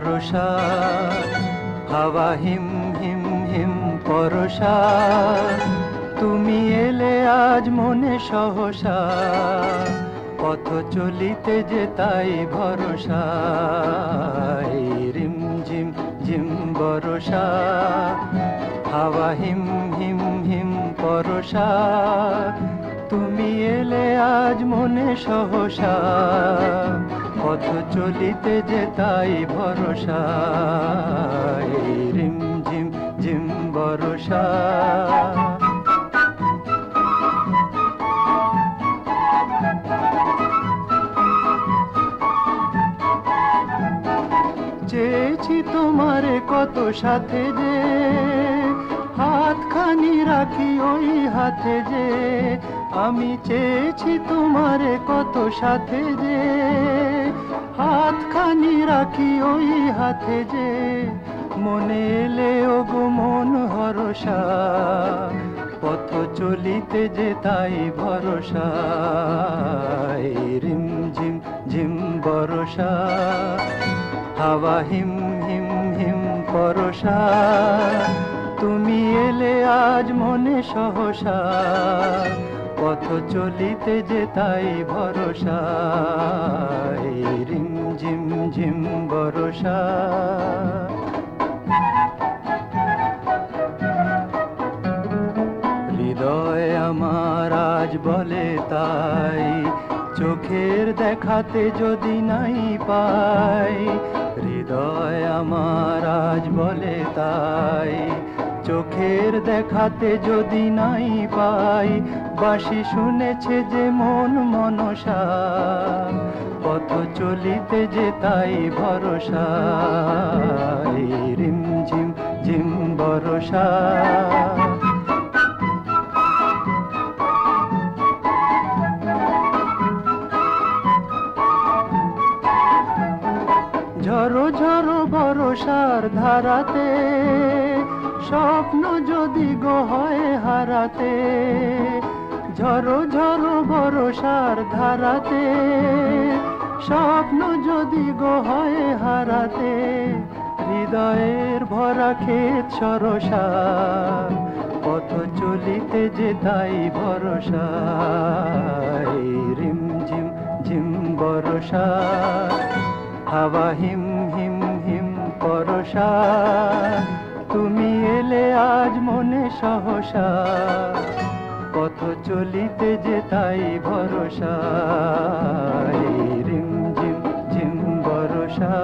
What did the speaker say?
বরষা, হাওয়া হিম হিম হিম পরশা, তুমি এলে আজ মনে সহসা, পথ চলিতে যে তাই ভরসা। এই রিম ঝিম ঝিম বরষা, হাওয়া হিম হিম হিম পরশা, তুমি এলে আজ মনে সহসা, পথ চলিতে যে তাই ভরসা। এই রিম ঝিম ঝিম বরষা। চেয়েছি তোমারে কত সাথে যে, হাতখানি রাখি ওই হাতে যে। আমি চেয়েছি তোমারে কত সাথে যে, হাতখানি রাখি ওই হাতে যে। মনে এলে ওগো মন হরষা, পথ চলিতে যে তাই ভরসা। এই রিম ঝিম ঝিম বরষা, হাওয়া হিম হিম হিম পরশা, তুমি এলে আজ মনে সহসা, পথ চলিতে যে তাই ভরসা। এই রিম ঝিম ঝিম বরষা। হৃদয় আমার আজ বলে তাই, চোখের দেখাতে যদি নাই পাই। হৃদয় আমার আজ বলে তাই, চোখের দেখাতে যদি নাই পাই। বাঁশি শুনেছে যে মন মনসা, পথ চলিতে যে তাই ভরসা। এই রিম ঝিম ঝিম বরষা। ঝরো ঝরো বরষার ধারাতে, স্বপ্ন যদি গো হয় হারাতে। ঝরো ঝরো বরষার ধারাতে, স্বপ্ন যদি গো হয় হারাতে। হৃদয়ের ভরা ক্ষেত সরসা, পথ চলিতে যে তাই ভরসা। এই রিম ঝিম ঝিম বরষা, হাওয়া হিম হিম হিম পরশা, তুমি এলে আজ মনে সহসা, পথ চলিতে যে তাই ভরসা। এই রিম ঝিম ঝিম বরষা।